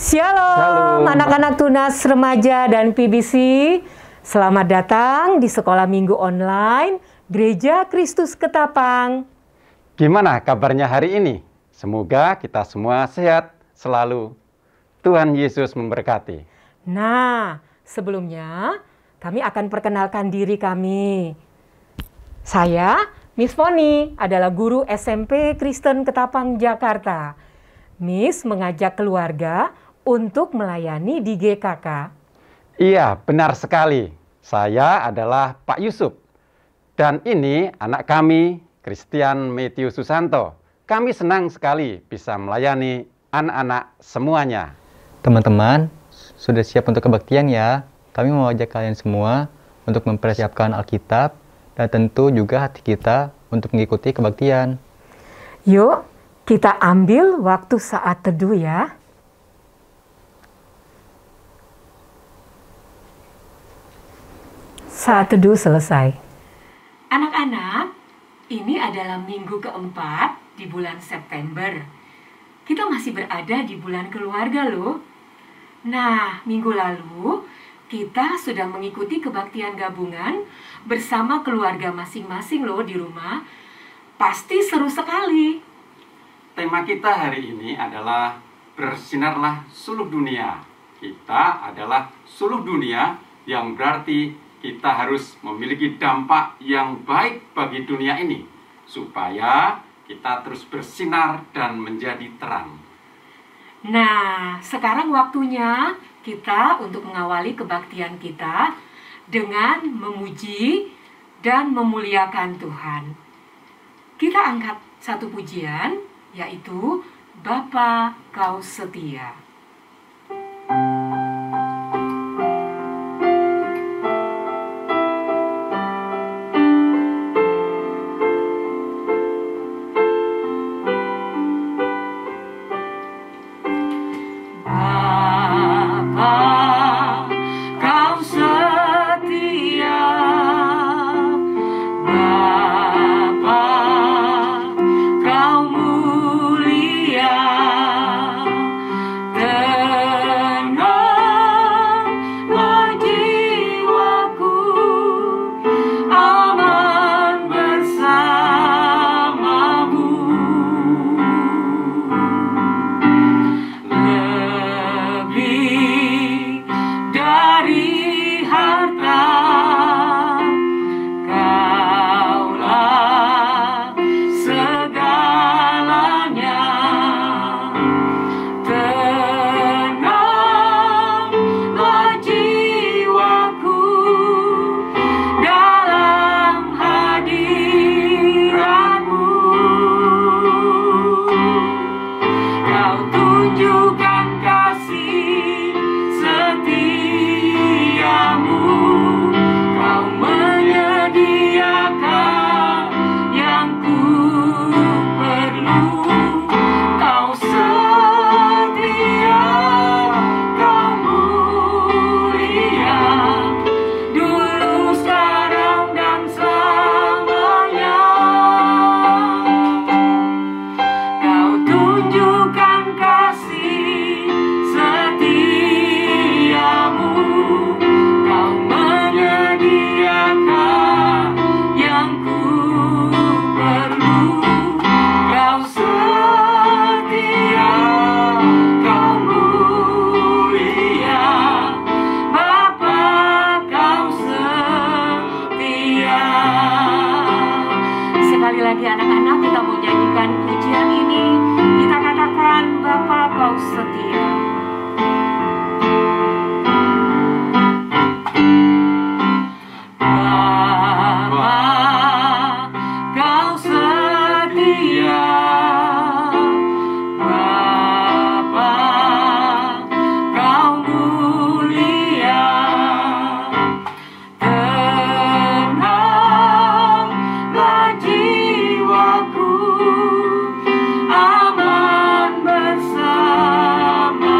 Shalom, anak-anak Tunas, remaja, dan PBC. Selamat datang di Sekolah Minggu Online Gereja Kristus Ketapang. Gimana kabarnya hari ini? Semoga kita semua sehat selalu. Tuhan Yesus memberkati. Nah, sebelumnya kami akan perkenalkan diri kami. Saya, Miss Foni, adalah guru SMP Kristen Ketapang, Jakarta. Miss mengajak keluarga untuk melayani di GKK. Iya, benar sekali. Saya adalah Pak Yusuf. Dan ini anak kami, Christian Matthew Susanto. Kami senang sekali bisa melayani anak-anak semuanya. Teman-teman, sudah siap untuk kebaktian ya? Kami mau ajak kalian semua untuk mempersiapkan Alkitab dan tentu juga hati kita untuk mengikuti kebaktian. Yuk, kita ambil waktu saat teduh ya. Saat teduh selesai. Anak-anak, ini adalah minggu keempat di bulan September. Kita masih berada di bulan keluarga loh. Nah, minggu lalu kita sudah mengikuti kebaktian gabungan bersama keluarga masing-masing loh di rumah. Pasti seru sekali. Tema kita hari ini adalah bersinarlah seluruh dunia. Kita adalah seluruh dunia, yang berarti kita harus memiliki dampak yang baik bagi dunia ini, supaya kita terus bersinar dan menjadi terang. Nah, sekarang waktunya kita untuk mengawali kebaktian kita dengan memuji dan memuliakan Tuhan. Kita angkat satu pujian, yaitu Bapa Kau Setia. Aman bersama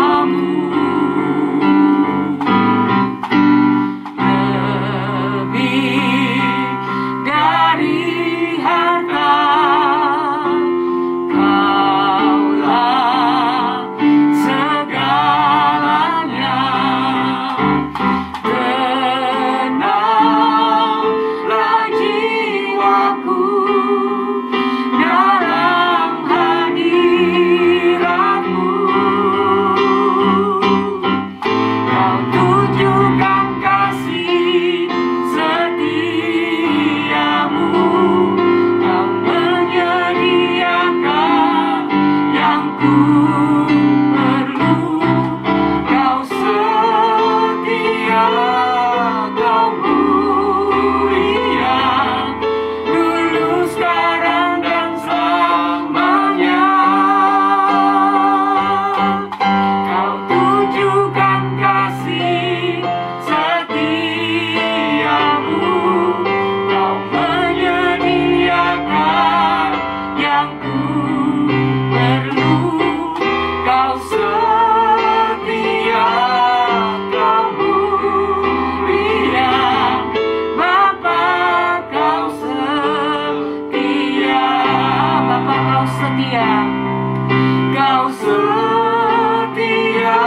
Kau setia,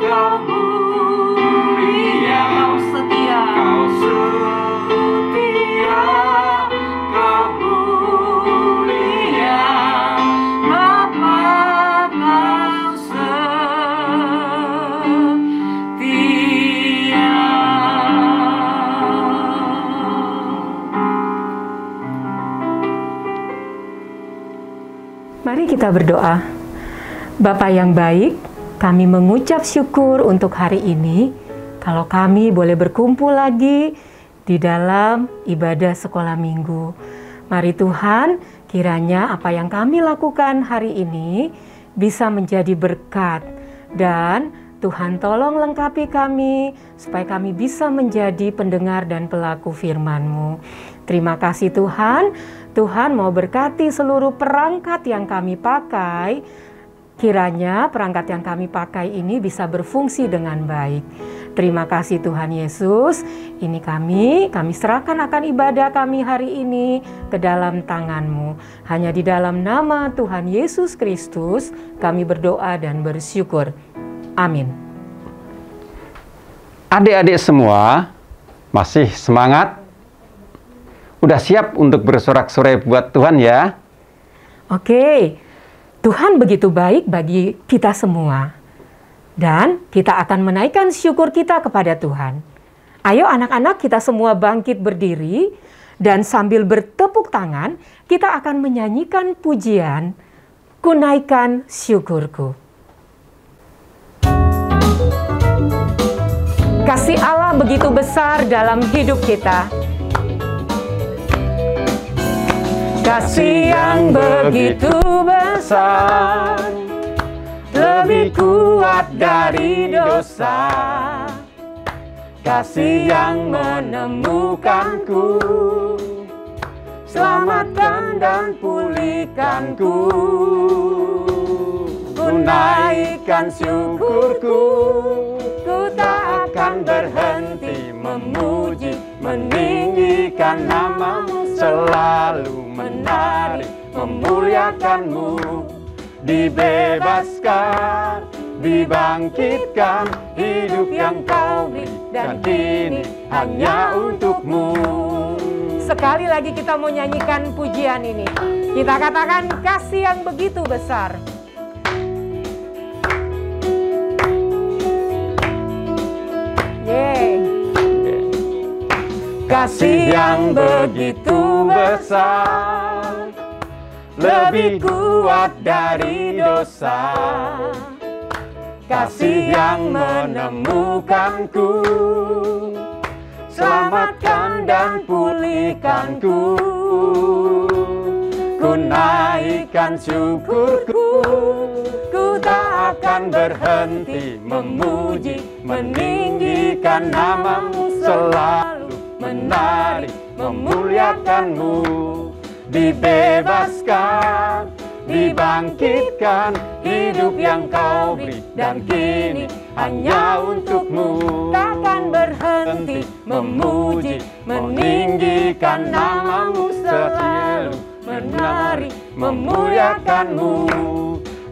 Kau mulia, Kau setia, Kau setia, Kau mulia, Bapa, Kau setia. Mari kita berdoa. Bapa yang baik, kami mengucap syukur untuk hari ini, kalau kami boleh berkumpul lagi di dalam ibadah sekolah minggu. Mari Tuhan, kiranya apa yang kami lakukan hari ini bisa menjadi berkat, dan Tuhan tolong lengkapi kami supaya kami bisa menjadi pendengar dan pelaku firman-Mu. Terima kasih Tuhan. Tuhan mau berkati seluruh perangkat yang kami pakai. Kiranya perangkat yang kami pakai ini bisa berfungsi dengan baik. Terima kasih Tuhan Yesus. Ini kami serahkan akan ibadah kami hari ini ke dalam tangan-Mu. Hanya di dalam nama Tuhan Yesus Kristus kami berdoa dan bersyukur. Amin. Adik-adik semua, masih semangat? Udah siap untuk bersorak-sorai buat Tuhan ya? Oke, Tuhan begitu baik bagi kita semua. Dan kita akan menaikkan syukur kita kepada Tuhan. Ayo anak-anak, kita semua bangkit berdiri, dan sambil bertepuk tangan, kita akan menyanyikan pujian, "Ku naikkan syukurku." Kasih Allah begitu besar dalam hidup kita. Kasih yang begitu besar, lebih kuat dari dosa. Kasih yang menemukanku, selamatkan dan pulihkanku. Ku naikkan syukurku, ku tak akan berhenti memuji, meninggikan nama-Mu, selalu menari, memuliakan-Mu. Dibebaskan, dibangkitkan, hidup yang Kau beri, dan kini hanya untuk-Mu. Sekali lagi kita mau nyanyikan pujian ini. Kita katakan, kasih yang begitu besar. Kasih yang begitu besar, lebih kuat dari dosa. Kasih yang menemukanku, selamatkan dan pulihkanku. Ku naikkan syukurku, ku tak akan berhenti memuji, meninggikan nama-Mu, selalu menari, memuliakan-Mu. Dibebaskan, dibangkitkan, hidup yang Kau beri, dan kini hanya untuk-Mu. Takkan berhenti memuji, meninggikan nama-Mu, selalu menari, memuliakan-Mu.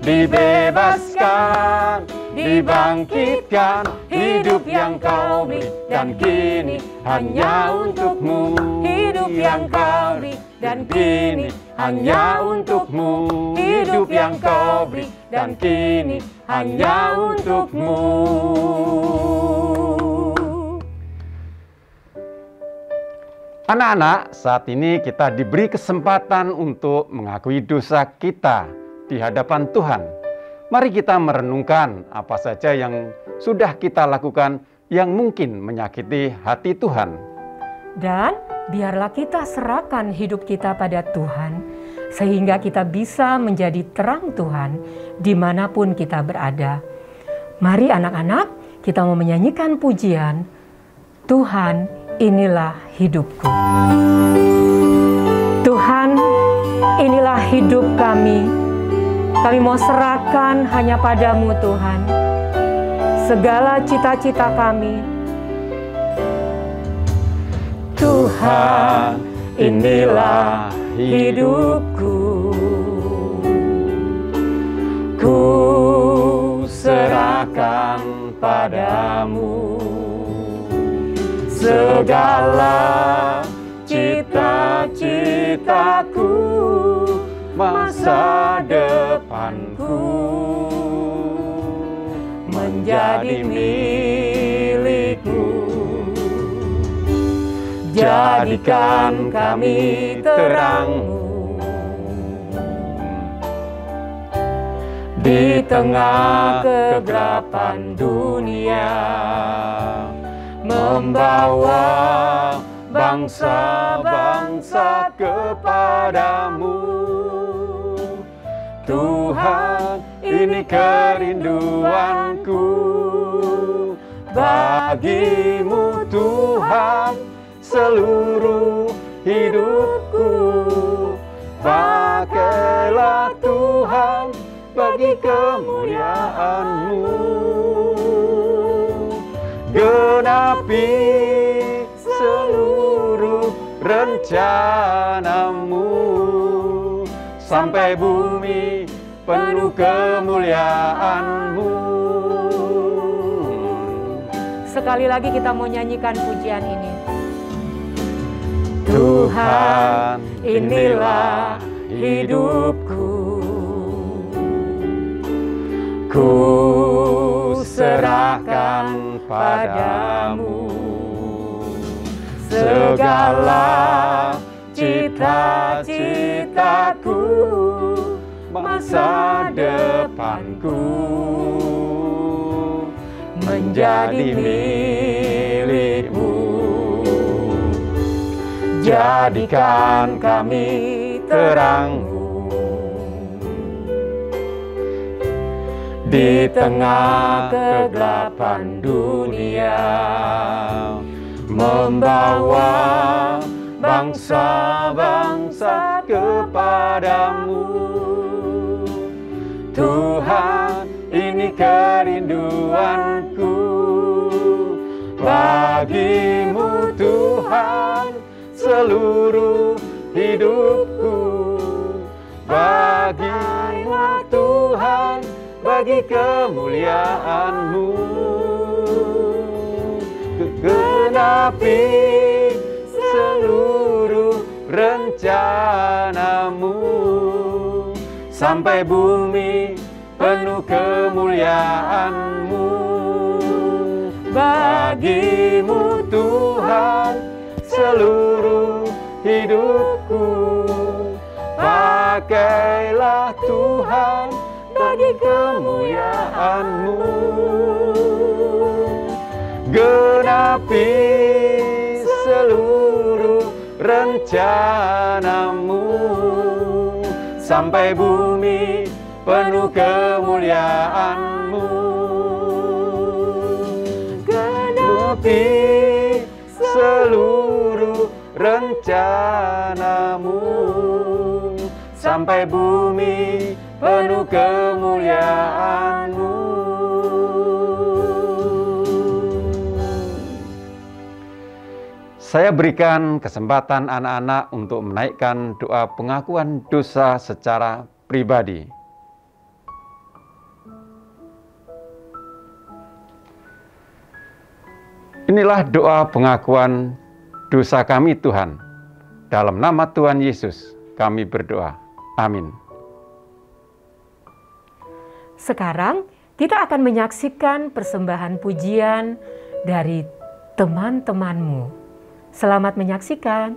Dibebaskan, dibangkitkan, hidup yang Kau beri, dan kini hanya untuk-Mu. Hidup yang Kau beri, dan kini hanya untuk-Mu. Hidup yang Kau beri, dan kini hanya untuk-Mu. Anak-anak, saat ini kita diberi kesempatan untuk mengakui dosa kita di hadapan Tuhan. Mari kita merenungkan apa saja yang sudah kita lakukan yang mungkin menyakiti hati Tuhan. Dan biarlah kita serahkan hidup kita pada Tuhan, sehingga kita bisa menjadi terang Tuhan dimanapun kita berada. Mari anak-anak, kita mau menyanyikan pujian, Tuhan inilah hidupku. Tuhan inilah hidup kami. Kami mau serahkan hanya pada-Mu Tuhan, segala cita-cita kami. Tuhan, inilah hidupku. kepadamu. Segala cita-citaku, masa depanku menjadi milikmu. Jadikan kami terang-Mu di tengah kegelapan dunia, membawa bangsa-bangsa kepadamu. Tuhan, ini kerinduanku bagimu Tuhan, seluruh hidupku. Pakailah Tuhan bagi kemuliaan-Mu. Genapi seluruh rencana-Mu, sampai bumi penuh kemuliaan-Mu. Sekali lagi kita mau nyanyikan pujian ini. Tuhan, inilah hidupku, ku serahkan padamu. Segala cita-citaku, masa depanku menjadi milik-Mu. Jadikan kami terang-Mu di tengah kegelapan dunia, membawa bangsa-bangsa kepadamu. Tuhan, ini kerinduanku bagimu Tuhan, seluruh hidupku. Bagimu Tuhan, bagi kemuliaan-Mu. Genapi seluruh rencana-Mu, sampai bumi penuh kemuliaan-Mu. Bagimu Tuhan, seluruh hidupku. Pakailah Tuhan bagi kemuliaan-Mu. Genapi seluruh rencana-Mu, sampai bumi penuh kemuliaan-Mu. Genapi seluruh rencana-Mu, sampai bumi penuh kemuliaan-Mu. Saya berikan kesempatan anak-anak untuk menaikkan doa pengakuan dosa secara pribadi. Inilah doa pengakuan dosa kami Tuhan. Dalam nama Tuhan Yesus kami berdoa. Amin. Sekarang kita akan menyaksikan persembahan pujian dari teman-temanmu. Selamat menyaksikan.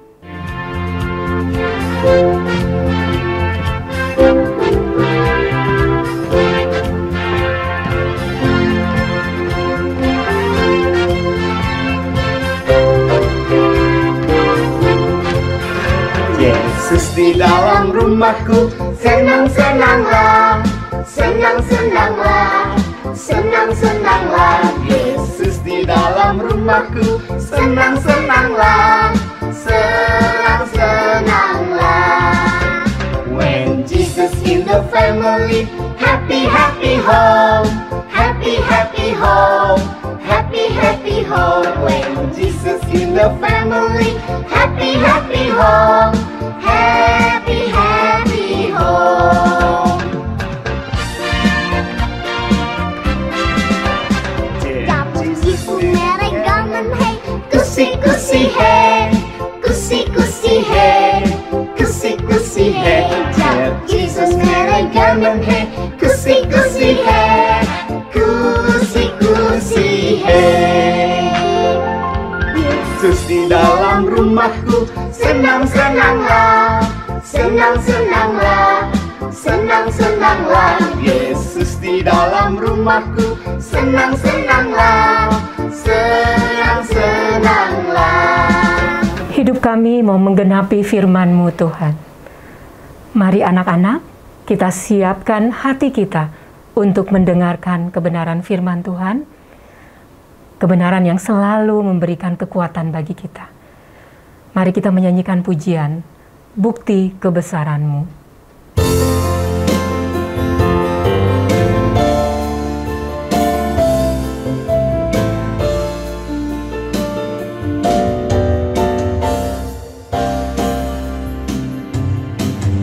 Yesus di dalam rumahku, senang-senanglah, senang-senanglah, senang-senanglah. Yesus di dalam rumahku, senang-senanglah, senang-senanglah. When Jesus in the family, happy, happy home, happy, happy home, happy, happy home. When Jesus in the family, happy, happy home, happy, happy home. hai gamen he, kusi-kusi he, kusi-kusi he. Yesus di dalam rumahku, senang-senanglah, senang-senanglah, senang-senanglah. Yesus di dalam rumahku, senang-senanglah, senang-senanglah. Hidup kami mau menggenapi firman-Mu, Tuhan. Mari anak-anak, kita siapkan hati kita untuk mendengarkan kebenaran firman Tuhan, kebenaran yang selalu memberikan kekuatan bagi kita. Mari kita menyanyikan pujian, Bukti Kebesaran-Mu.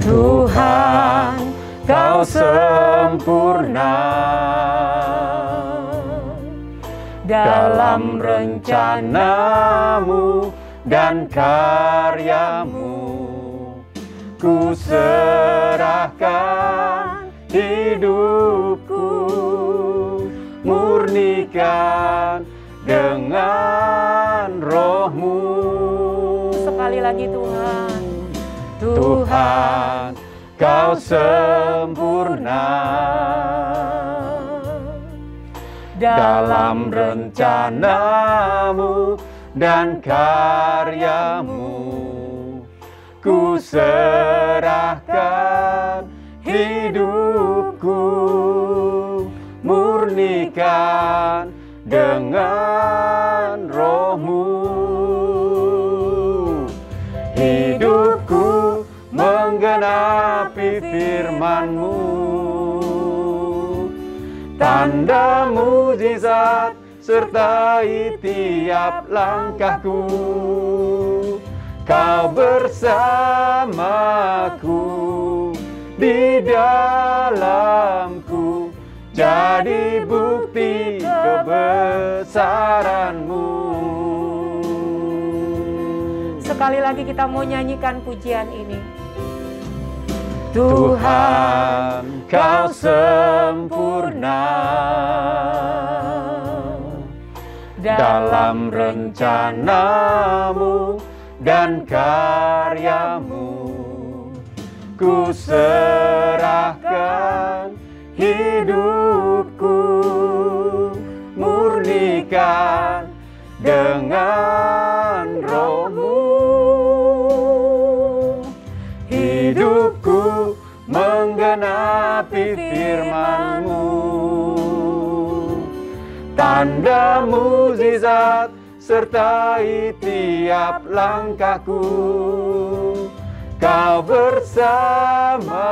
Tuhan, Kau sempurna dalam rencana-Mu dan karya-Mu. Ku serahkan hidupku, murnikan dengan Roh-Mu. Sekali lagi Tuhan. Tuhan, Kau sempurna dalam rencana-Mu dan karya-Mu. Ku serahkan hidupku, murnikan dengan Roh-Mu. Hidupku menggenapi firman-Mu, tanda mujizat sertai tiap langkahku. Kau bersamaku, di dalamku, jadi bukti kebesaran-Mu. Sekali lagi kita mau nyanyikan pujian ini. Tuhan, Kau sempurna dalam rencana-Mu dan karya-Mu. Ku serahkan hidupku, murnikan dengan Roh-Mu. Hidupku menggenapi firman-Mu, tanda mujizat sertai tiap langkahku. Kau bersamaku,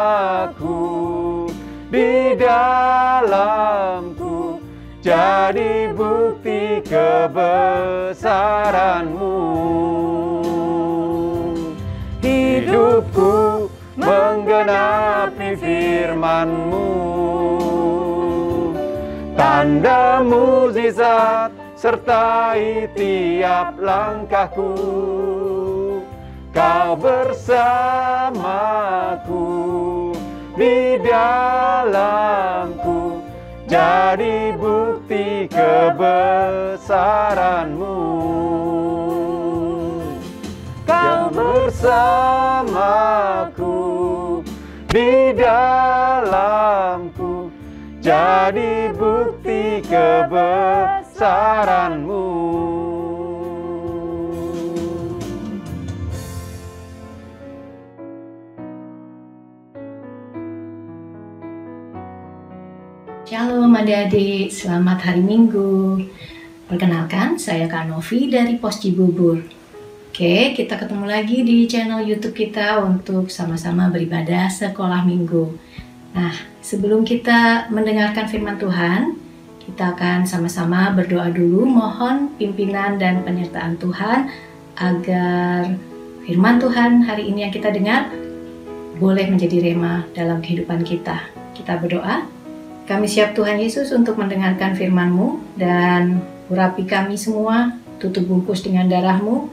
di dalamku, jadi bukti kebesaran-Mu. Hidupku menggenapi firman-Mu, tanda mujizat sertai tiap langkahku. Kau bersamaku, di dalamku, jadi bukti kebesaran-Mu. Kau bersamaku, di dalamku, jadi bukti kebesaran-Mu. Shalom adik-adik, selamat hari Minggu. Perkenalkan, saya Kak Novi dari Pos Cibubur. Oke, kita ketemu lagi di channel YouTube kita untuk sama-sama beribadah sekolah Minggu. Nah, sebelum kita mendengarkan firman Tuhan, kita akan sama-sama berdoa dulu, mohon pimpinan dan penyertaan Tuhan agar firman Tuhan hari ini yang kita dengar boleh menjadi rema dalam kehidupan kita. Kita berdoa. Kami siap Tuhan Yesus untuk mendengarkan firman-Mu, dan urapi kami semua, tutup bungkus dengan darah-Mu,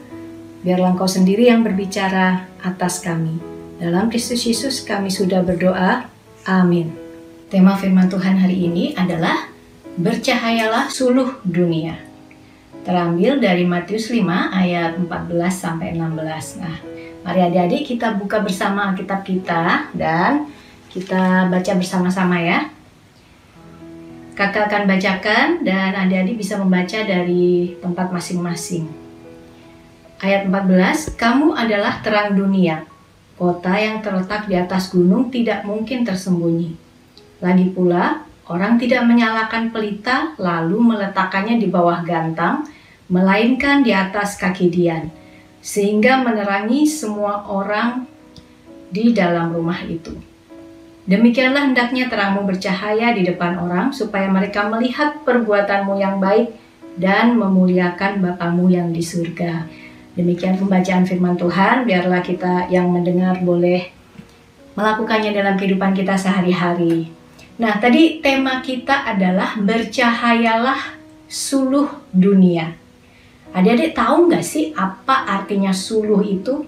biarlah Engkau sendiri yang berbicara atas kami. Dalam Kristus Yesus kami sudah berdoa, Amin. Tema firman Tuhan hari ini adalah bercahayalah suluh dunia. Terambil dari Matius 5 ayat 14-16. Nah, mari adik-adik kita buka bersama Alkitab kita dan kita baca bersama-sama ya. Kakak akan bacakan dan adik-adik bisa membaca dari tempat masing-masing. Ayat 14, kamu adalah terang dunia. Kota yang terletak di atas gunung tidak mungkin tersembunyi. Lagi pula, orang tidak menyalakan pelita lalu meletakkannya di bawah gantang, melainkan di atas kaki dian, sehingga menerangi semua orang di dalam rumah itu. Demikianlah hendaknya terangmu bercahaya di depan orang, supaya mereka melihat perbuatanmu yang baik dan memuliakan Bapamu yang di surga. Demikian pembacaan firman Tuhan, biarlah kita yang mendengar boleh melakukannya dalam kehidupan kita sehari-hari. Nah, tadi tema kita adalah bercahayalah suluh dunia. Adik-adik tahu nggak sih apa artinya suluh itu?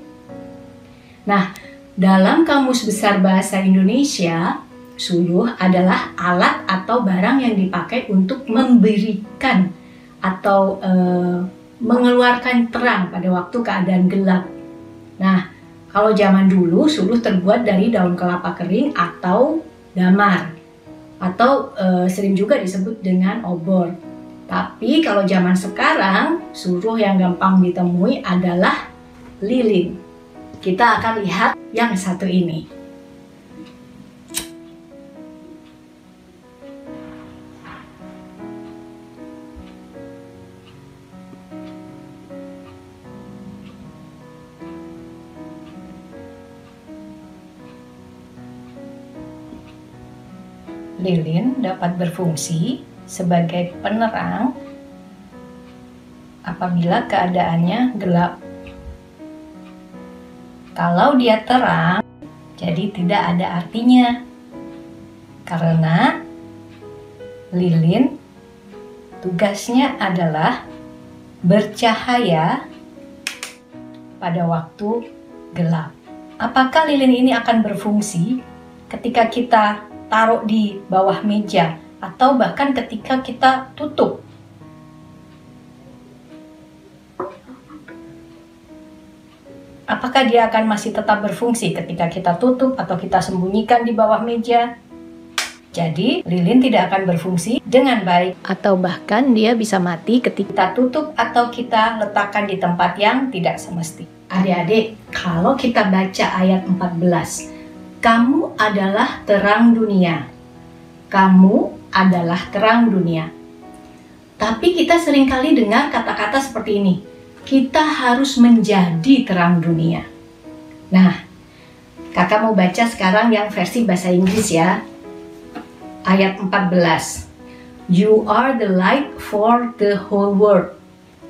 Nah, dalam Kamus Besar Bahasa Indonesia, suluh adalah alat atau barang yang dipakai untuk memberikan atau mengeluarkan terang pada waktu keadaan gelap. Nah, kalau zaman dulu suluh terbuat dari daun kelapa kering atau damar, atau sering juga disebut dengan obor. Tapi kalau zaman sekarang, suluh yang gampang ditemui adalah lilin. Kita akan lihat yang satu ini. Lilin dapat berfungsi sebagai penerang apabila keadaannya gelap. Kalau dia terang, jadi tidak ada artinya. Karena lilin tugasnya adalah bercahaya pada waktu gelap. Apakah lilin ini akan berfungsi ketika kita taruh di bawah meja atau bahkan ketika kita tutup? Apakah dia akan masih tetap berfungsi ketika kita tutup atau kita sembunyikan di bawah meja? Jadi, lilin tidak akan berfungsi dengan baik atau bahkan dia bisa mati ketika kita tutup atau kita letakkan di tempat yang tidak semesti. Adik-adik, kalau kita baca ayat 14, kamu adalah terang dunia. Kamu adalah terang dunia. Tapi kita seringkali dengar kata-kata seperti ini. Kita harus menjadi terang dunia. Nah, kakak mau baca sekarang yang versi bahasa Inggris ya. Ayat 14. You are the light for the whole world.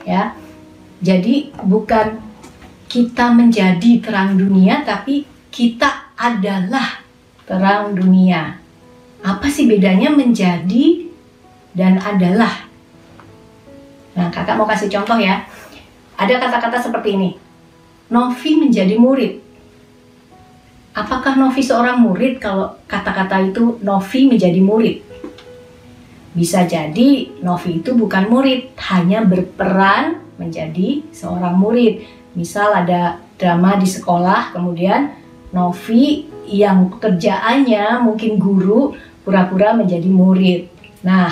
Ya. Jadi bukan kita menjadi terang dunia, tapi kita adalah terang dunia. Apa sih bedanya menjadi dan adalah? Nah, kakak mau kasih contoh ya. Ada kata-kata seperti ini. Novi menjadi murid. Apakah Novi seorang murid kalau kata-kata itu Novi menjadi murid? Bisa jadi Novi itu bukan murid, hanya berperan menjadi seorang murid. Misal ada drama di sekolah, kemudian Novi yang pekerjaannya mungkin guru pura-pura menjadi murid. Nah,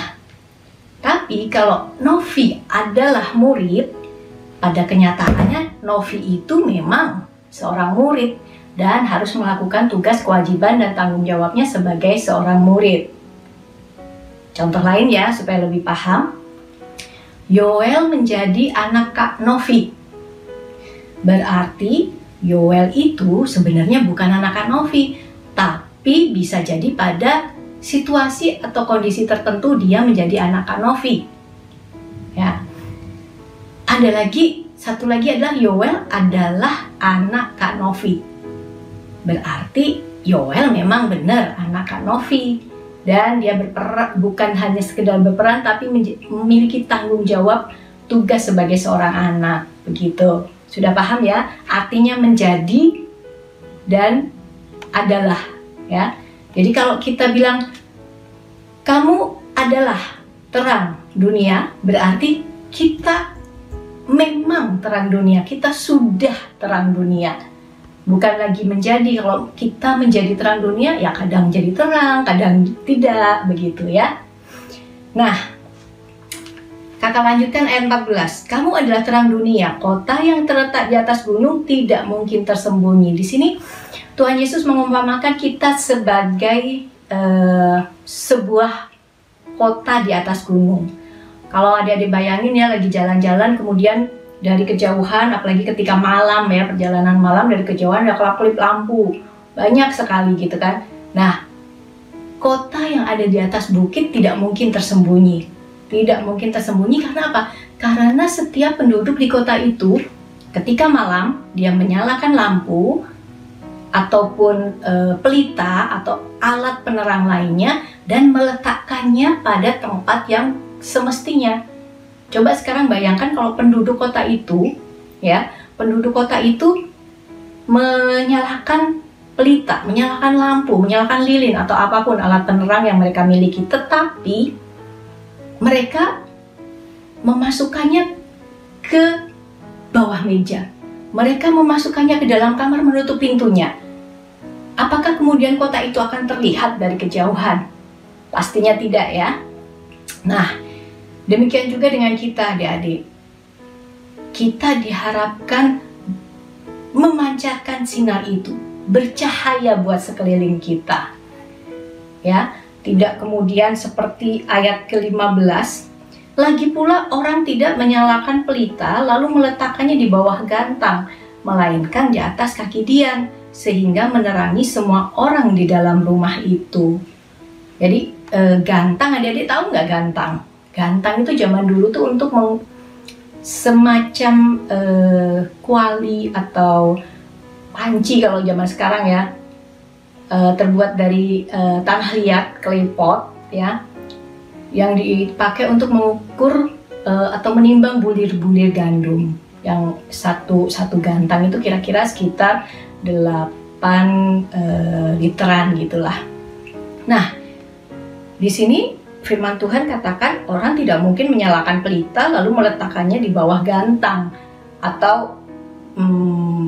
tapi kalau Novi adalah murid, pada kenyataannya Novi itu memang seorang murid dan harus melakukan tugas, kewajiban, dan tanggung jawabnya sebagai seorang murid. Contoh lain ya, supaya lebih paham. Yoel menjadi anak Kak Novi. Berarti Yoel itu sebenarnya bukan anak Kak Novi, tapi bisa jadi pada situasi atau kondisi tertentu dia menjadi anak Kak Novi. Ya. Ada lagi, satu lagi adalah Yoel adalah anak Kak Novi. Berarti Yoel memang benar anak Kak Novi dan dia berperan, bukan hanya sekedar berperan tapi memiliki tanggung jawab tugas sebagai seorang anak. Begitu. Sudah paham ya? Artinya menjadi dan adalah ya. Jadi kalau kita bilang kamu adalah terang dunia, berarti kita memang terang dunia, kita sudah terang dunia. Bukan lagi menjadi. Kalau kita menjadi terang dunia, ya kadang jadi terang, kadang tidak, begitu ya. Nah, kakak lanjutkan ayat 14. Kamu adalah terang dunia, kota yang terletak di atas gunung tidak mungkin tersembunyi. Di sini Tuhan Yesus mengumpamakan kita sebagai sebuah kota di atas gunung. Kalau adik-adik bayangin ya, lagi jalan-jalan kemudian dari kejauhan, apalagi ketika malam ya, perjalanan malam, dari kejauhan ada kelap-kelip lampu, banyak sekali gitu kan. Nah, kota yang ada di atas bukit tidak mungkin tersembunyi. Tidak mungkin tersembunyi karena apa? Karena setiap penduduk di kota itu ketika malam dia menyalakan lampu ataupun pelita atau alat penerang lainnya dan meletakkannya pada tempat yang semestinya. Coba sekarang bayangkan kalau penduduk kota itu, ya, penduduk kota itu menyalakan pelita, menyalakan lampu, menyalakan lilin atau apapun alat penerang yang mereka miliki, tetapi mereka memasukkannya ke bawah meja. Mereka memasukkannya ke dalam kamar, menutup pintunya. Apakah kemudian kota itu akan terlihat dari kejauhan? Pastinya tidak ya. Nah, demikian juga dengan kita adik-adik. Kita diharapkan memancarkan sinar itu, bercahaya buat sekeliling kita. Ya, tidak kemudian seperti ayat ke-15. Lagi pula orang tidak menyalakan pelita lalu meletakkannya di bawah gantang, melainkan di atas kaki dian, sehingga menerangi semua orang di dalam rumah itu. Jadi gantang, adik-adik tahu nggak gantang? Gantang itu zaman dulu tuh untuk semacam kuali atau panci kalau zaman sekarang ya, terbuat dari tanah liat, clay pot ya, yang dipakai untuk mengukur atau menimbang bulir-bulir gandum. Yang satu gantang itu kira-kira sekitar 8 literan gitulah. Nah, di sini firman Tuhan katakan orang tidak mungkin menyalakan pelita lalu meletakkannya di bawah gantang atau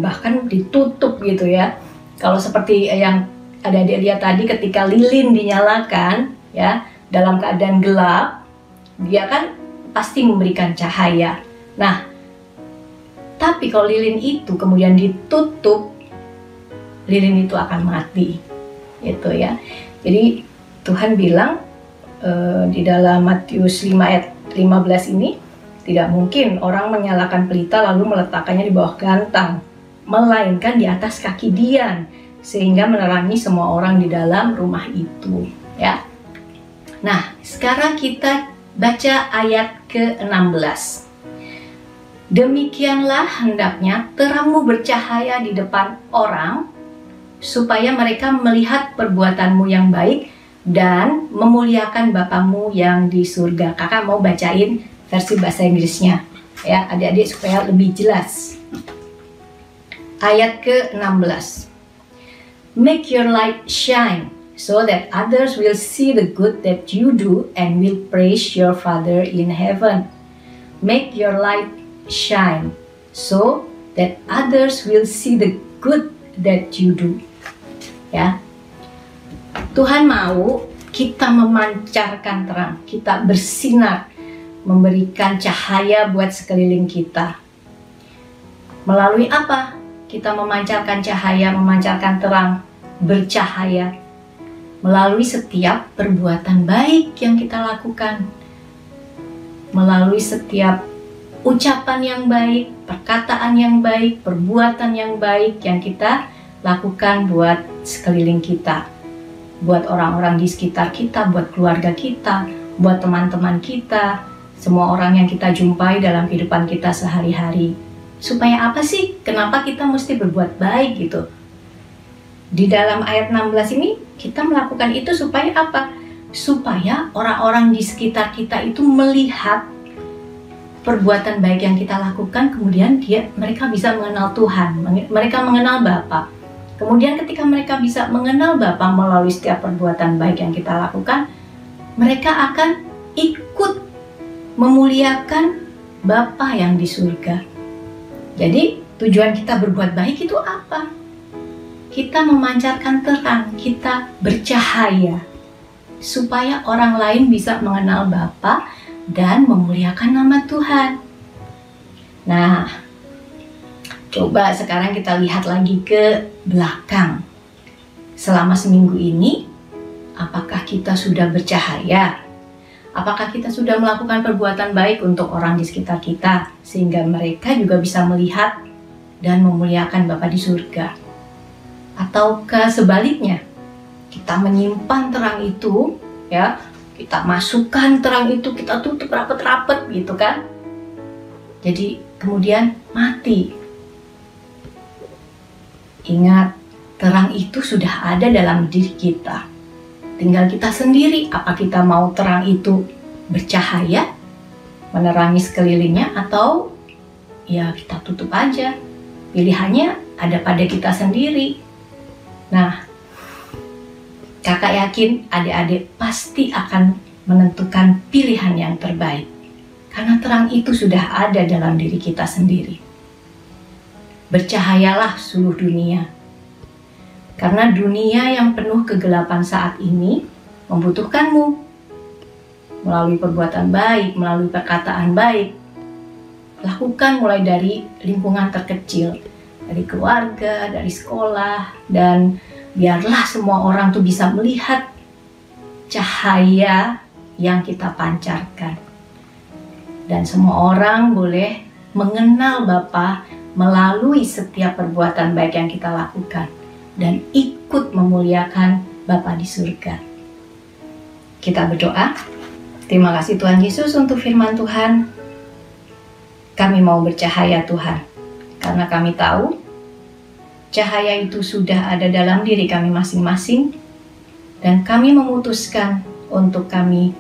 bahkan ditutup gitu ya. Kalau seperti yang adik-adik lihat tadi ketika lilin dinyalakan ya, dalam keadaan gelap, dia kan pasti memberikan cahaya. Nah, tapi kalau lilin itu kemudian ditutup, lilin itu akan mati, gitu ya. Jadi Tuhan bilang di dalam Matius 5 ayat 15 ini, tidak mungkin orang menyalakan pelita lalu meletakkannya di bawah gantang, melainkan di atas kaki dian, sehingga menerangi semua orang di dalam rumah itu, ya. Nah, sekarang kita baca ayat ke-16. Demikianlah hendaknya terangmu bercahaya di depan orang, supaya mereka melihat perbuatanmu yang baik dan memuliakan Bapamu yang di surga. Kakak mau bacain versi bahasa Inggrisnya, ya adik-adik supaya lebih jelas. Ayat ke-16. Make your light shine, so that others will see the good that you do and will praise your Father in heaven. Make your light shine, so that others will see the good that you do. Ya, Tuhan mau kita memancarkan terang, kita bersinar, memberikan cahaya buat sekeliling kita. Melalui apa? Kita memancarkan cahaya, memancarkan terang, bercahaya. Melalui setiap perbuatan baik yang kita lakukan, melalui setiap ucapan yang baik, perkataan yang baik, perbuatan yang baik yang kita lakukan buat sekeliling kita, buat orang-orang di sekitar kita, buat keluarga kita, buat teman-teman kita, semua orang yang kita jumpai dalam kehidupan kita sehari-hari. Supaya apa sih? Kenapa kita mesti berbuat baik gitu? Di dalam ayat 16 ini kita melakukan itu supaya apa? Supaya orang-orang di sekitar kita itu melihat perbuatan baik yang kita lakukan, kemudian mereka bisa mengenal Tuhan, mereka mengenal Bapa. Kemudian ketika mereka bisa mengenal Bapa melalui setiap perbuatan baik yang kita lakukan, mereka akan ikut memuliakan Bapa yang di surga. Jadi tujuan kita berbuat baik itu apa? Kita memancarkan terang, kita bercahaya supaya orang lain bisa mengenal Bapa dan memuliakan nama Tuhan. Nah, coba sekarang kita lihat lagi ke belakang. Selama seminggu ini, apakah kita sudah bercahaya? Apakah kita sudah melakukan perbuatan baik untuk orang di sekitar kita sehingga mereka juga bisa melihat dan memuliakan Bapa di surga? Ataukah sebaliknya, kita menyimpan terang itu, ya, kita masukkan terang itu, kita tutup rapet-rapet gitu kan? Jadi kemudian mati. Ingat, terang itu sudah ada dalam diri kita. Tinggal kita sendiri, apa kita mau terang itu bercahaya, menerangi sekelilingnya, atau ya kita tutup aja. Pilihannya ada pada kita sendiri. Nah, kakak yakin adik-adik pasti akan menentukan pilihan yang terbaik. Karena terang itu sudah ada dalam diri kita sendiri. Bercahayalah seluruh dunia. Karena dunia yang penuh kegelapan saat ini membutuhkanmu. Melalui perbuatan baik, melalui perkataan baik. Lakukan mulai dari lingkungan terkecil. Dari keluarga, dari sekolah. Dan biarlah semua orang tuh bisa melihat cahaya yang kita pancarkan. Dan semua orang boleh mengenal Bapa melalui setiap perbuatan baik yang kita lakukan. Dan ikut memuliakan Bapa di surga. Kita berdoa. Terima kasih Tuhan Yesus untuk firman Tuhan. Kami mau bercahaya Tuhan. Karena kami tahu cahaya itu sudah ada dalam diri kami masing-masing. Dan kami memutuskan untuk kami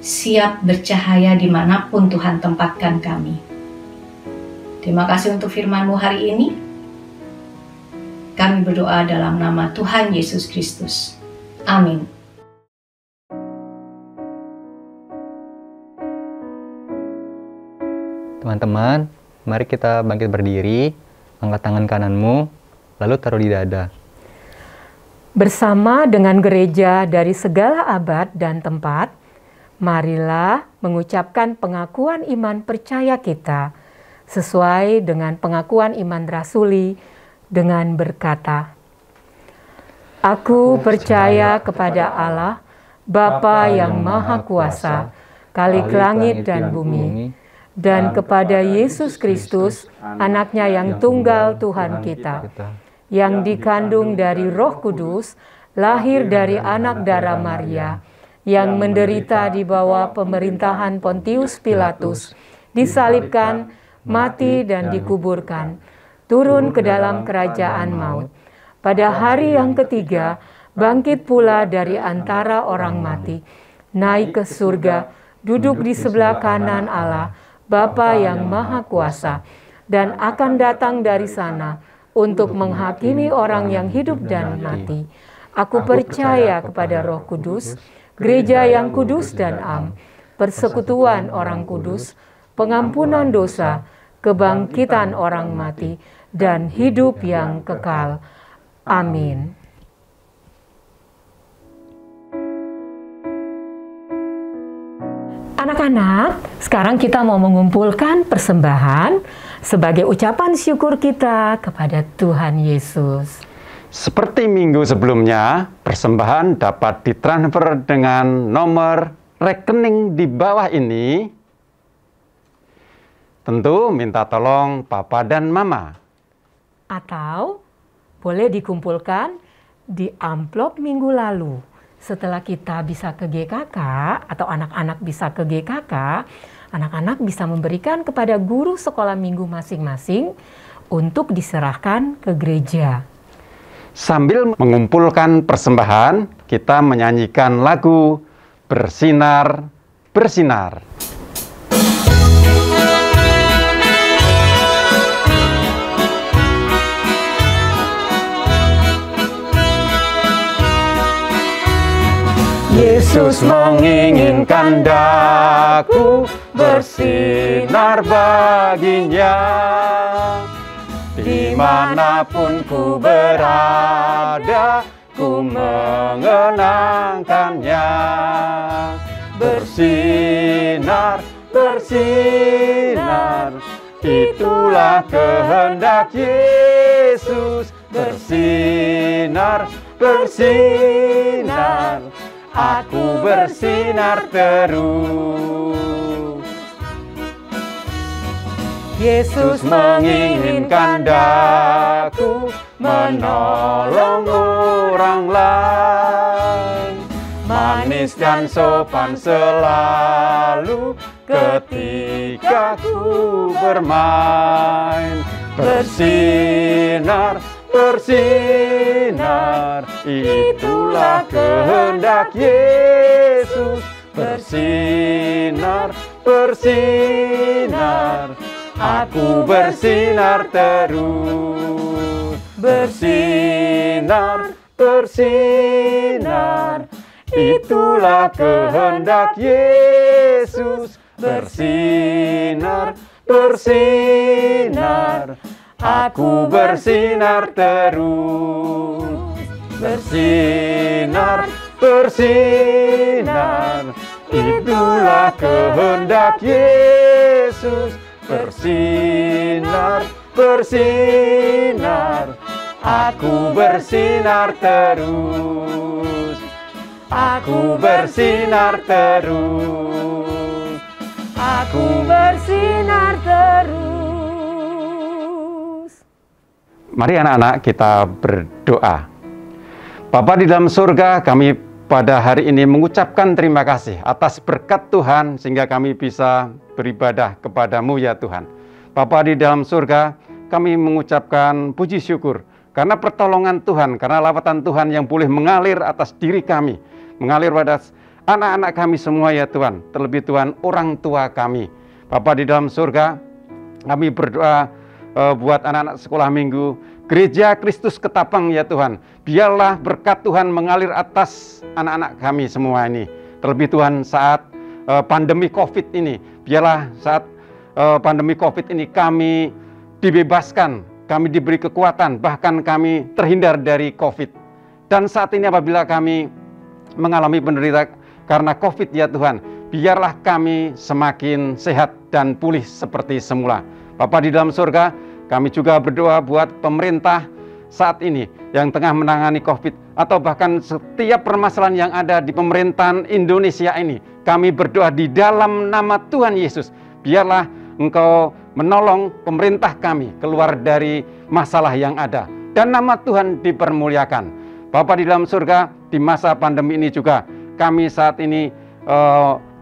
siap bercahaya dimanapun Tuhan tempatkan kami. Terima kasih untuk firman-Mu hari ini. Kami berdoa dalam nama Tuhan Yesus Kristus. Amin. Teman-teman, mari kita bangkit berdiri, angkat tangan kananmu, lalu taruh di dada. Bersama dengan gereja dari segala abad dan tempat, marilah mengucapkan pengakuan iman percaya kita sesuai dengan pengakuan iman rasuli dengan berkata, Aku percaya kepada Allah, Bapa yang Maha Kuasa, Khalik langit dan bumi, dan kepada Yesus Kristus, Anaknya yang tunggal Tuhan kita, yang dikandung dari Roh Kudus, lahir dari anak darah Maria, yang menderita di bawah pemerintahan Pontius Pilatus, disalibkan, mati dan dikuburkan, turun ke dalam kerajaan maut. Pada hari yang ketiga, bangkit pula dari antara orang mati, naik ke surga, duduk di sebelah kanan Allah, Bapa yang Maha Kuasa, dan akan datang dari sana untuk menghakimi orang yang hidup dan mati. Aku percaya kepada Roh Kudus, gereja yang kudus dan am, persekutuan orang kudus, pengampunan dosa, kebangkitan orang mati, dan hidup yang kekal. Amin. Anak-anak, sekarang kita mau mengumpulkan persembahan sebagai ucapan syukur kita kepada Tuhan Yesus. Seperti minggu sebelumnya, persembahan dapat ditransfer dengan nomor rekening di bawah ini. Tentu minta tolong Papa dan Mama. Atau boleh dikumpulkan di amplop minggu lalu. Setelah kita bisa ke GKK atau anak-anak bisa ke GKK, anak-anak bisa memberikan kepada guru sekolah minggu masing-masing untuk diserahkan ke gereja. Sambil mengumpulkan persembahan, kita menyanyikan lagu Bersinar, Bersinar. Yesus menginginkan daku bersinar baginya. Dimanapun ku berada, ku mengenangkannya. Bersinar, bersinar, itulah kehendak Yesus. Bersinar, bersinar, aku bersinar terus. Yesus menginginkan daku menolong orang lain, manis dan sopan selalu ketika ku bermain. Bersinar, bersinar, itulah kehendak Yesus. Bersinar, bersinar, aku bersinar terus. Bersinar, bersinar, itulah kehendak Yesus. Bersinar, bersinar, aku bersinar terus. Bersinar, bersinar, itulah kehendak Yesus. Bersinar, bersinar, aku bersinar terus. Aku bersinar terus. Aku bersinar terus. Mari anak-anak kita berdoa. Bapa di dalam surga, kami pada hari ini mengucapkan terima kasih atas berkat Tuhan sehingga kami bisa beribadah kepadamu ya Tuhan. Bapa di dalam surga, kami mengucapkan puji syukur karena pertolongan Tuhan, karena lawatan Tuhan yang boleh mengalir atas diri kami, mengalir pada anak-anak kami semua ya Tuhan, terlebih Tuhan orang tua kami. Bapa di dalam surga, kami berdoa buat anak-anak sekolah minggu, Gereja Kristus Ketapang ya Tuhan. Biarlah berkat Tuhan mengalir atas anak-anak kami semua ini. Terlebih Tuhan saat pandemi COVID ini. Biarlah saat pandemi COVID ini kami dibebaskan, kami diberi kekuatan, bahkan kami terhindar dari COVID. Dan saat ini apabila kami mengalami penderita karena COVID ya Tuhan, biarlah kami semakin sehat dan pulih seperti semula. Bapa di dalam surga, kami juga berdoa buat pemerintah saat ini yang tengah menangani COVID atau bahkan setiap permasalahan yang ada di pemerintahan Indonesia ini. Kami berdoa di dalam nama Tuhan Yesus, biarlah Engkau menolong pemerintah kami keluar dari masalah yang ada dan nama Tuhan dipermuliakan. Bapa di dalam surga, di masa pandemi ini juga kami saat ini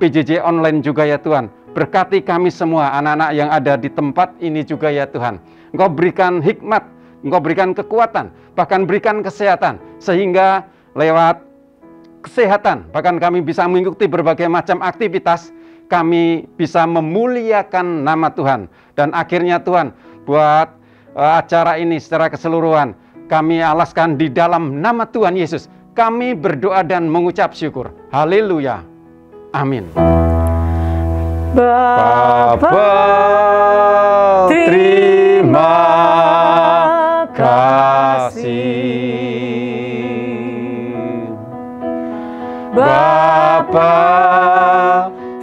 PJJ online juga ya Tuhan. Berkati kami semua anak-anak yang ada di tempat ini juga ya Tuhan. Engkau berikan hikmat, Engkau berikan kekuatan, bahkan berikan kesehatan. Sehingga lewat kesehatan, bahkan kami bisa mengikuti berbagai macam aktivitas, kami bisa memuliakan nama Tuhan. Dan akhirnya Tuhan, buat acara ini secara keseluruhan, kami alaskan di dalam nama Tuhan Yesus. Kami berdoa dan mengucap syukur. Haleluya. Amin. Bapa, terima kasih. Bapa,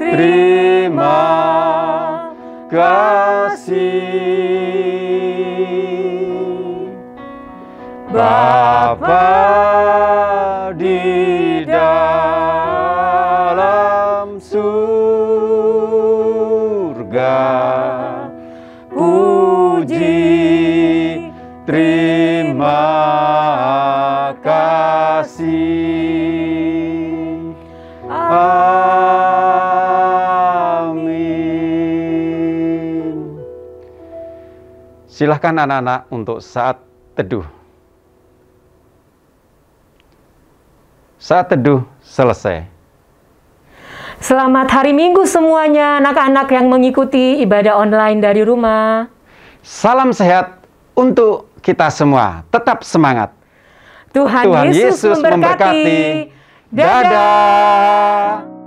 terima kasih. Bapa di dalam surga, puji terima kasih. Amin. Silahkan anak-anak untuk saat teduh. Saat teduh selesai. Selamat hari Minggu semuanya, anak-anak yang mengikuti ibadah online dari rumah. Salam sehat untuk kita semua. Tetap semangat. Tuhan Yesus memberkati. Dadah.